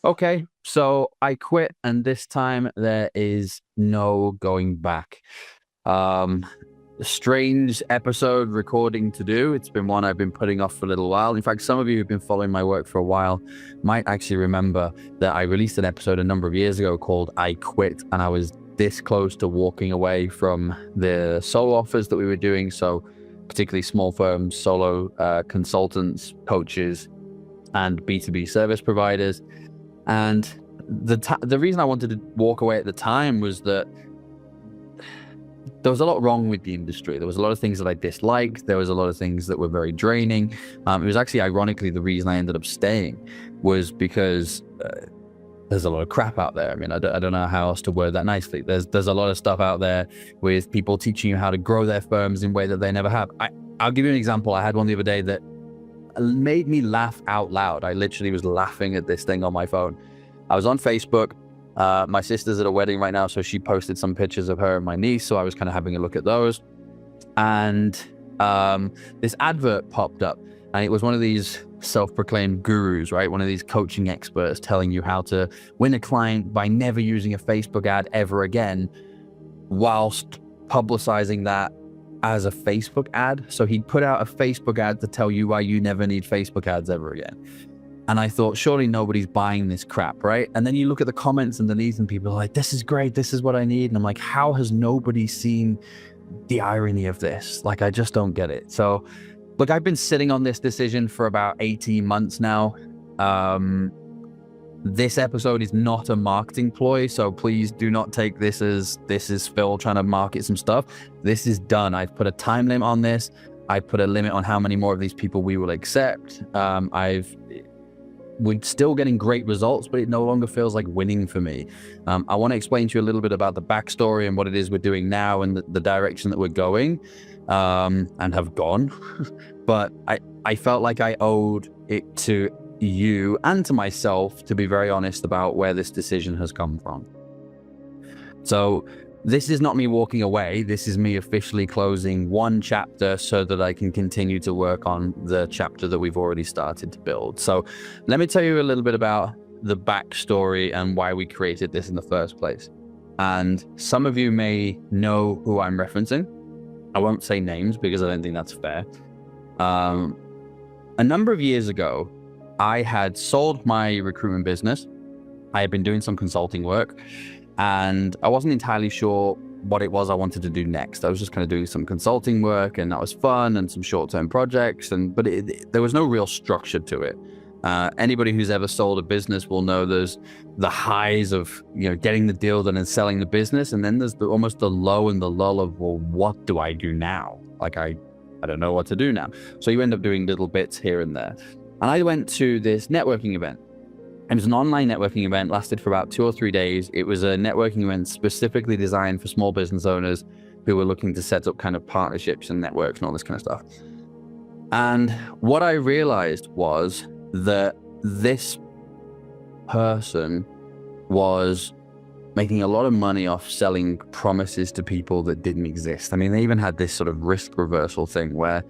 Okay, so I quit, and this time there is no going back. Um, Strange episode recording to do. It's been one I've been putting off for a little while. In fact, some of you who've been following my work for a while might actually remember that I released an episode a number of years ago called I Quit, and I was this close to walking away from the solo offers that we were doing. So particularly small firms, solo consultants, coaches, and B2B service providers. And the reason I wanted to walk away at the time was that there was a lot wrong with the industry. There was a lot of things that I disliked. There was a lot of things that were very draining. It was actually, ironically, the reason I ended up staying was because there's a lot of crap out there. I mean, I don't know how else to word that nicely. There's a lot of stuff out there with people teaching you how to grow their firms in a way that they never have. I'll give you an example. I had one the other day that made me laugh out loud. I literally was laughing at this thing on my phone. I was on Facebook. My sister's at a wedding right now, so she posted some pictures of her and my niece, so I was kind of having a look at those. And this advert popped up, and it was one of these self-proclaimed gurus, right? One of these coaching experts telling you how to win a client by never using a Facebook ad ever again, whilst publicizing that as a Facebook ad. So he'd put out a Facebook ad to tell you why you never need Facebook ads ever again. And I thought, surely nobody's buying this crap, right? And then you look at the comments underneath and people are like, this is great, this is what I need. And I'm like, how has nobody seen the irony of this? Like, I just don't get it. So look, I've been sitting on this decision for about 18 months now. This episode is not a marketing ploy, so please do not take this as this is Phil trying to market some stuff. This is done. I've put a time limit on this. I put a limit on how many more of these people we will accept. We're still getting great results, but it no longer feels like winning for me. I want to explain to you a little bit about the backstory and what it is we're doing now and the direction that we're going and have gone. But I felt like I owed it to you and to myself to be very honest about where this decision has come from. So this is not me walking away. This is me officially closing one chapter so that I can continue to work on the chapter that we've already started to build. So let me tell you a little bit about the backstory and why we created this in the first place. And some of you may know who I'm referencing. I won't say names because I don't think that's fair. A number of years ago, I had sold my recruitment business. I had been doing some consulting work, and I wasn't entirely sure what it was I wanted to do next. I was just kind of doing some consulting work, and that was fun, and some short-term projects, but there was no real structure to it. Anybody who's ever sold a business will know there's the highs of getting the deal done and selling the business, and then there's almost the low and the lull of, well, what do I do now? Like I don't know what to do now. So you end up doing little bits here and there. And I went to this networking event. It was an online networking event, lasted for about 2 or 3 days. It was a networking event specifically designed for small business owners who were looking to set up kind of partnerships and networks and all this kind of stuff. And what I realized was that this person was making a lot of money off selling promises to people that didn't exist. I mean, they even had this sort of risk reversal thing where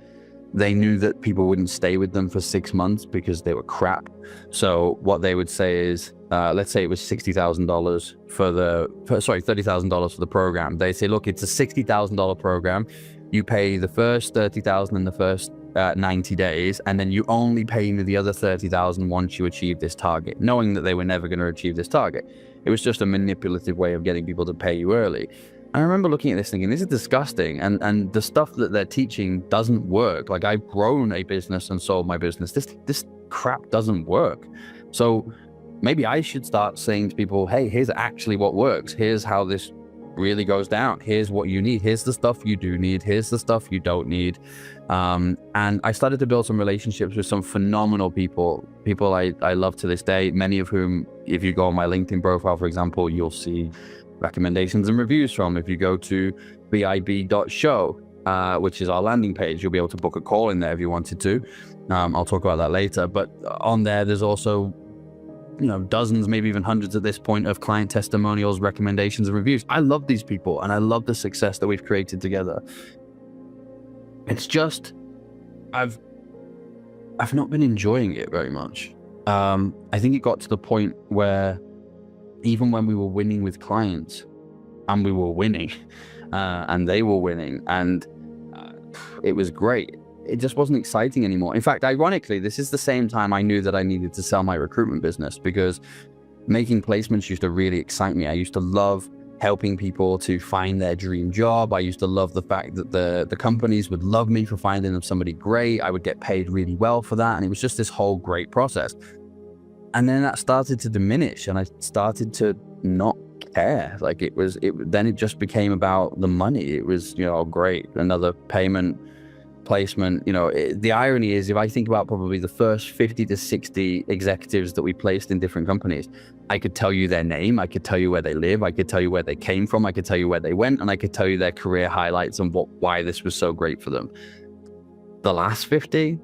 they knew that people wouldn't stay with them for 6 months because they were crap. So what they would say is, let's say it was $60,000 $30,000 for the program. They say, look, it's a $60,000 program. You pay the first $30,000 in the first 90 days, and then you only pay me the other $30,000 once you achieve this target, knowing that they were never going to achieve this target. It was just a manipulative way of getting people to pay you early. I remember looking at this thinking, this is disgusting. And the stuff that they're teaching doesn't work. Like, I've grown a business and sold my business. This crap doesn't work. So maybe I should start saying to people, hey, here's actually what works. Here's how this really goes down. Here's what you need. Here's the stuff you do need. Here's the stuff you don't need. And I started to build some relationships with some phenomenal people I love to this day, many of whom, if you go on my LinkedIn profile, for example, you'll see recommendations and reviews from. If you go to bib.show, which is our landing page, you'll be able to book a call in there if you wanted to. I'll talk about that later. But on there's also dozens, maybe even hundreds at this point, of client testimonials, recommendations, and reviews. I love these people, and I love the success that we've created together. It's just I've not been enjoying it very much. I think it got to the point where even when we were winning with clients, and we were winning, and they were winning, and it was great, it just wasn't exciting anymore. In fact, ironically, this is the same time I knew that I needed to sell my recruitment business, because making placements used to really excite me. I used to love helping people to find their dream job. I used to love the fact that the companies would love me for finding them somebody great. I would get paid really well for that. And it was just this whole great process. And then that started to diminish, and I started to not care. Like then it just became about the money. It was, great, another payment, placement. The irony is, if I think about probably the first 50 to 60 executives that we placed in different companies, I could tell you their name, I could tell you where they live, I could tell you where they came from, I could tell you where they went, and I could tell you their career highlights and why this was so great for them. The last 50,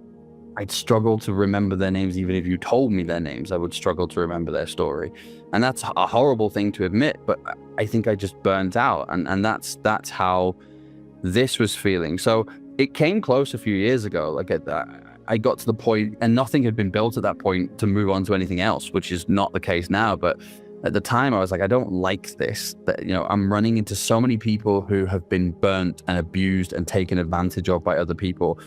I'd struggle to remember their names. Even if you told me their names, I would struggle to remember their story. And that's a horrible thing to admit, but I think I just burnt out. And that's how this was feeling. So it came close a few years ago. Like I got to the point, and nothing had been built at that point to move on to anything else, which is not the case now. But at the time I was like, I don't like this, that, I'm running into so many people who have been burnt and abused and taken advantage of by other people.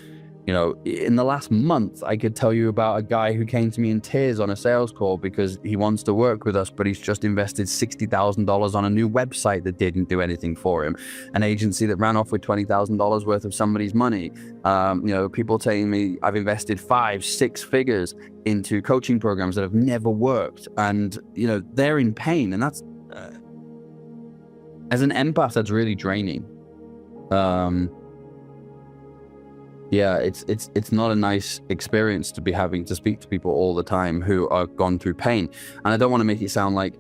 In the last month, I could tell you about a guy who came to me in tears on a sales call because he wants to work with us, but he's just invested $60,000 on a new website that didn't do anything for him. An agency that ran off with $20,000 worth of somebody's money. People telling me I've invested 5-6 figures into coaching programs that have never worked. And, they're in pain. And that's, as an empath, that's really draining. Yeah, it's not a nice experience to be having to speak to people all the time who are gone through pain. And I don't want to make it sound like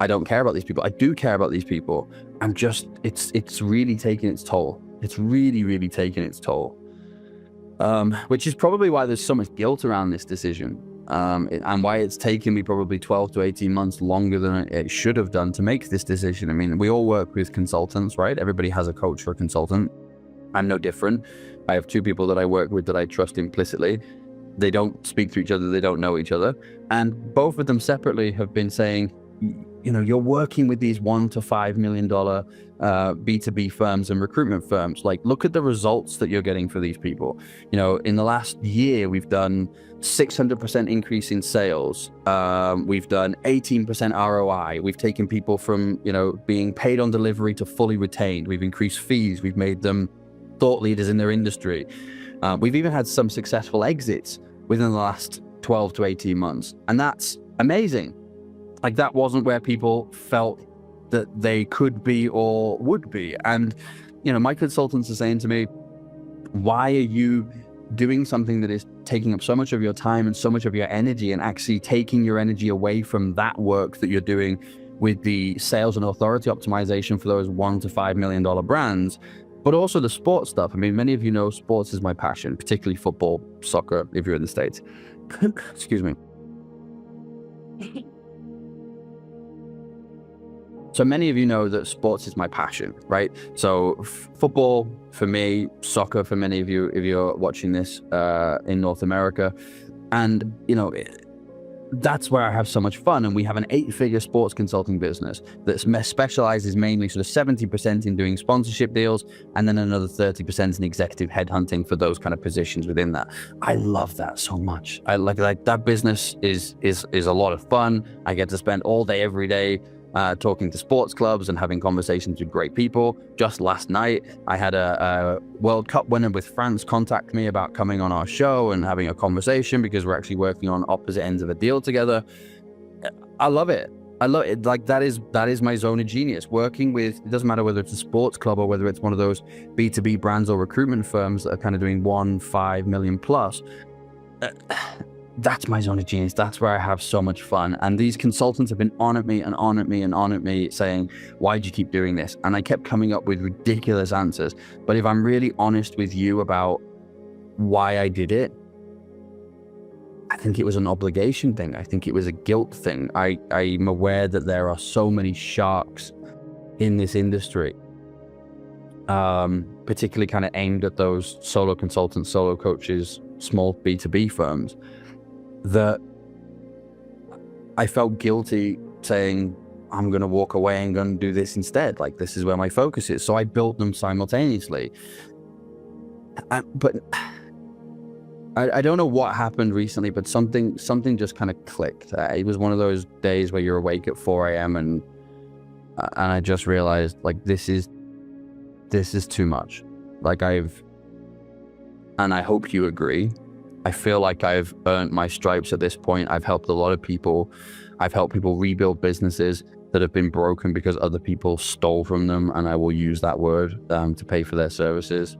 I don't care about these people. I do care about these people. I'm just, it's really taking its toll. It's really, really taking its toll. Which is probably why there's so much guilt around this decision. And why it's taken me probably 12 to 18 months longer than it should have done to make this decision. I mean, we all work with consultants, right? Everybody has a coach or a consultant. I'm no different. I have 2 people that I work with that I trust implicitly. They don't speak to each other. They don't know each other. And both of them separately have been saying, you're working with these $1 to $5 million B2B firms and recruitment firms. Like, look at the results that you're getting for these people. In the last year, we've done 600% increase in sales. We've done 18% ROI. We've taken people from, being paid on delivery to fully retained. We've increased fees. We've made them thought leaders in their industry. We've even had some successful exits within the last 12 to 18 months. And that's amazing. Like, that wasn't where people felt that they could be or would be. And, my consultants are saying to me, why are you doing something that is taking up so much of your time and so much of your energy, and actually taking your energy away from that work that you're doing with the sales and authority optimization for those $1 to $5 million brands, but also the sports stuff? I mean, many of you know sports is my passion, particularly football, soccer, if you're in the States. Excuse me. So many of you know that sports is my passion, right? So football for me, soccer for many of you, if you're watching this in North America. And, that's where I have so much fun. And we have an 8-figure sports consulting business that specializes mainly sort of 70% in doing sponsorship deals, and then another 30% in executive headhunting for those kind of positions within that. I love that so much. I like that business is a lot of fun. I get to spend all day, every day, talking to sports clubs and having conversations with great people. Just last night, I had a World Cup winner with France contact me about coming on our show and having a conversation, because we're actually working on opposite ends of a deal together. I love it. I love it. Like, that is my zone of genius. Working with, it doesn't matter whether it's a sports club or whether it's one of those B2B brands or recruitment firms that are kind of doing 1-5 million plus. That's my zone of genius. That's where I have so much fun. And these consultants have been on at me saying, why do you keep doing this? And I kept coming up with ridiculous answers. But if I'm really honest with you about why I did it, I think it was an obligation thing. I think it was a guilt thing. I'm aware that there are so many sharks in this industry, particularly kind of aimed at those solo consultants, solo coaches, small B2B firms, that I felt guilty saying, I'm going to walk away and going to do this instead. Like, this is where my focus is. So I built them simultaneously. But I don't know what happened recently, but something just kind of clicked. It was one of those days where you're awake at 4 a.m. and I just realized, like, this is too much. Like, and I hope you agree, I feel like I've earned my stripes at this point. I've helped a lot of people. I've helped people rebuild businesses that have been broken because other people stole from them, and I will use that word to pay for their services.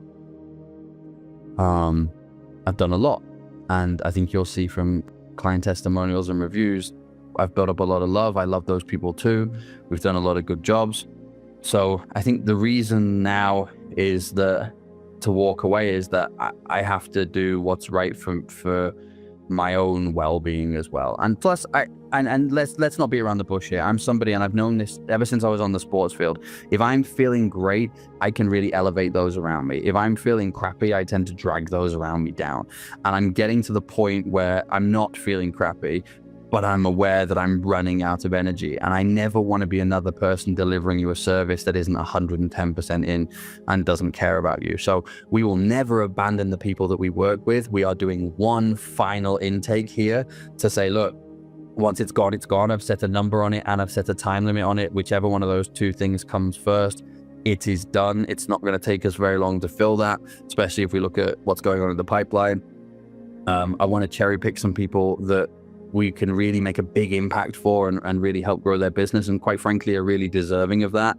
I've done a lot, and I think you'll see from client testimonials and reviews, I've built up a lot of love. I love those people too. We've done a lot of good jobs. So I think the reason now is that to walk away is that I have to do what's right for my own well-being as well. And plus, let's not beat around the bush here. I'm somebody, and I've known this ever since I was on the sports field. If I'm feeling great, I can really elevate those around me. If I'm feeling crappy, I tend to drag those around me down. And I'm getting to the point where I'm not feeling crappy, but I'm aware that I'm running out of energy, and I never want to be another person delivering you a service that isn't 110% in and doesn't care about you. So we will never abandon the people that we work with. We are doing one final intake here to say, look, once it's gone, it's gone. I've set a number on it and I've set a time limit on it. Whichever one of those two things comes first, it is done. It's not going to take us very long to fill that, especially if we look at what's going on in the pipeline. I want to cherry pick some people that we can really make a big impact for and really help grow their business, and quite frankly are really deserving of that,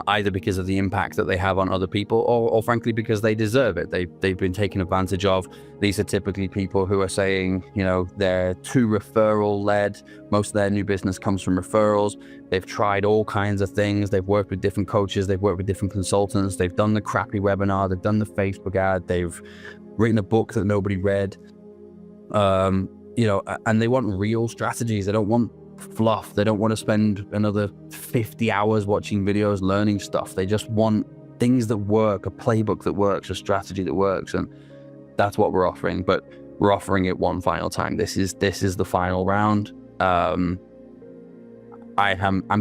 either because of the impact that they have on other people or frankly because they deserve it. They've been taken advantage of. These are typically people who are saying, you know, they're too referral led. Most of their new business comes from referrals. They've tried all kinds of things. They've worked with different coaches. They've worked with different consultants. They've done the crappy webinar. They've done the Facebook ad. They've written a book that nobody read. You know, and they want real strategies. They don't want fluff. They don't want to spend another 50 hours watching videos, learning stuff. They just want things that work, a playbook that works, a strategy that works. And that's what we're offering, but we're offering it one final time. This is the final round. I'm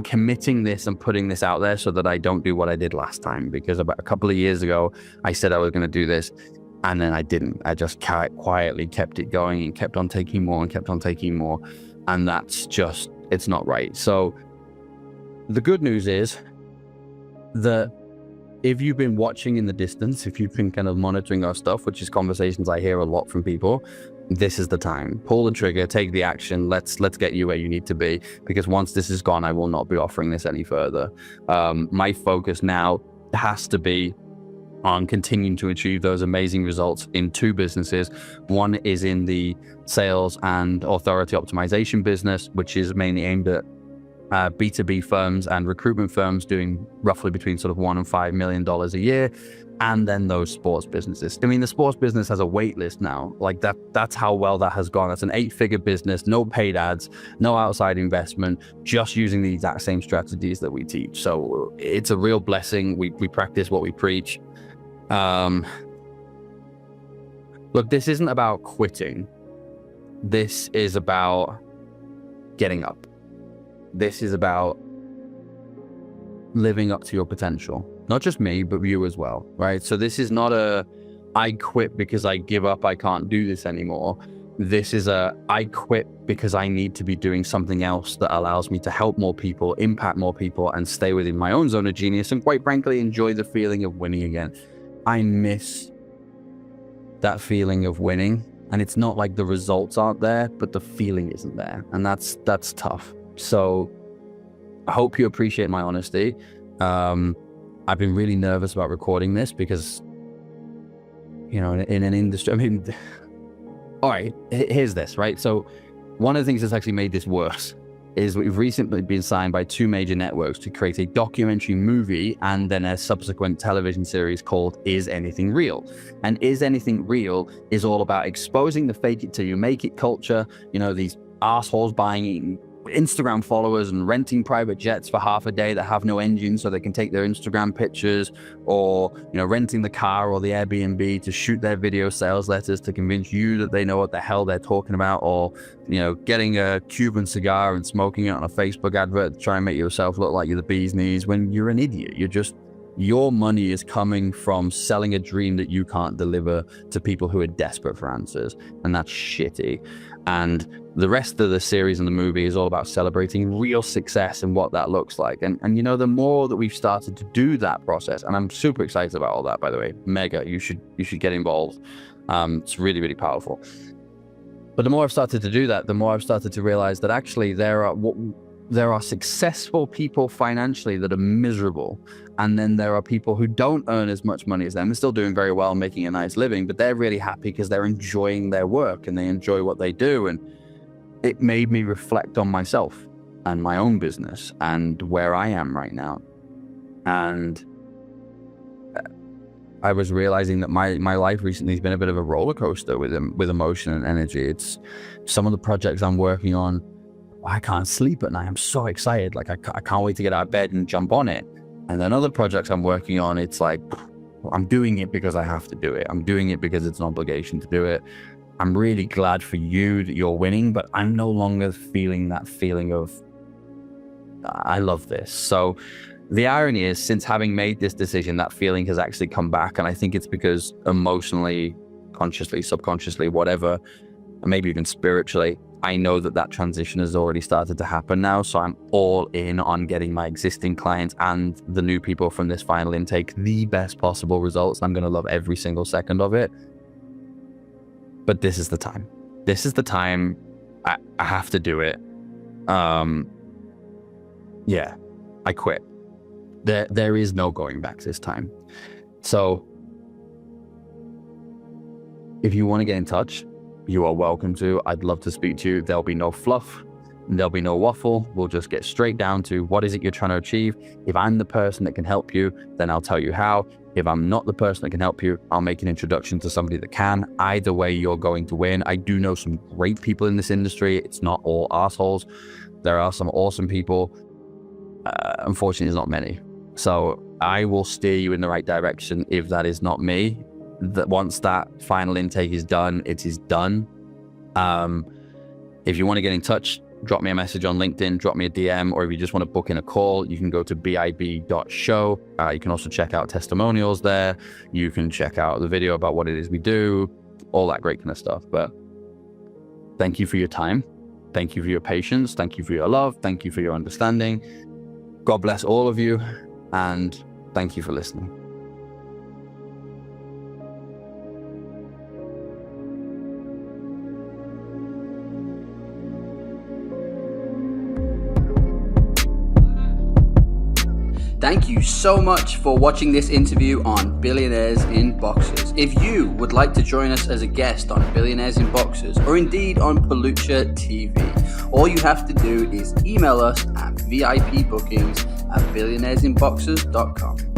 committing this and putting this out there so that I don't do what I did last time, because about a couple of years ago, I said I was going to do this. And then I didn't. I just quietly kept it going and kept on taking more and kept on taking more. And that's just, it's not right. So the good news is that if you've been watching in the distance, if you've been kind of monitoring our stuff, which is conversations I hear a lot from people, this is the time. Pull the trigger, take the action. Let's get you where you need to be, because once this is gone, I will not be offering this any further. My focus now has to be on continuing to achieve those amazing results in two businesses. One is in the sales and authority optimization business, which is mainly aimed at B2B firms and recruitment firms doing roughly between sort of $1 and $5 million a year. And then those sports businesses. I mean, the sports business has a wait list now. Like that's how well that has gone. It's an 8-figure business, no paid ads, no outside investment, just using the exact same strategies that we teach. So it's a real blessing. We practice what we preach. Look, this isn't about quitting. This is about getting up. This is about living up to your potential. Not just me, but you as well, right? So this is not I quit because I give up, I can't do this anymore. This is I quit because I need to be doing something else that allows me to help more people, impact more people, and stay within my own zone of genius, and quite frankly, enjoy the feeling of winning again. I miss that feeling of winning, and it's not like the results aren't there, but the feeling isn't there, and that's tough. So I hope you appreciate my honesty. I've been really nervous about recording this because, you know, in an industry, I mean, all right, here's this, right? So one of the things that's actually made this worse is we've recently been signed by 2 major networks to create a documentary movie and then a subsequent television series called Is Anything Real? And Is Anything Real is all about exposing the fake it till you make it culture, you know, these assholes buying Instagram followers and renting private jets for half a day that have no engine so they can take their Instagram pictures, or renting the car or the Airbnb to shoot their video sales letters to convince you that they know what the hell they're talking about, or getting a Cuban cigar and smoking it on a Facebook advert to try and make yourself look like you're the bee's knees when you're an idiot. Your money is coming from selling a dream that you can't deliver to people who are desperate for answers, and that's shitty. And the rest of the series and the movie is all about celebrating real success and what that looks like. And the more that we've started to do that process, and I'm super excited about all that, by the way, mega, you should get involved. It's really, really powerful. But the more I've started to do that, the more I've started to realize that actually there are successful people financially that are miserable. And then there are people who don't earn as much money as them. They're still doing very well, making a nice living, but they're really happy because they're enjoying their work and they enjoy what they do. And it made me reflect on myself and my own business and where I am right now. And I was realizing that my life recently has been a bit of a roller coaster with emotion and energy. It's some of the projects I'm working on, I can't sleep at night. I'm so excited. Like I can't wait to get out of bed and jump on it. And then other projects I'm working on, it's like, I'm doing it because I have to do it. I'm doing it because it's an obligation to do it. I'm really glad for you that you're winning, but I'm no longer feeling that feeling of, I love this. So the irony is, since having made this decision, that feeling has actually come back. And I think it's because emotionally, consciously, subconsciously, whatever, and maybe even spiritually, I know that transition has already started to happen now. So I'm all in on getting my existing clients and the new people from this final intake the best possible results. I'm going to love every single second of it. But this is the time. This is the time. I have to do it. Yeah, I quit. There is no going back this time. So if you want to get in touch, you are welcome to. I'd love to speak to you. There'll be no fluff. There'll be no waffle. We'll just get straight down to what is it you're trying to achieve. If I'm the person that can help you, then I'll tell you how. If I'm not the person that can help you, I'll make an introduction to somebody that can. Either way, you're going to win. I do know some great people in this industry. It's not all assholes. There are some awesome people. Unfortunately, there's not many. So I will steer you in the right direction if that is not me. That once that final intake is done, it is done. If you want to get in touch, drop me a message on LinkedIn, drop me a DM, or if you just want to book in a call, you can go to bib.show. You can also check out testimonials there. You can check out the video about what it is we do, all that great kind of stuff. But thank you for your time. Thank you for your patience. Thank you for your love. Thank you for your understanding. God bless all of you. And thank you for listening. Thank you so much for watching this interview on Billionaires in Boxes. If you would like to join us as a guest on Billionaires in Boxes, or indeed on Pelucha TV, all you have to do is email us at vipbookings@billionairesinboxes.com.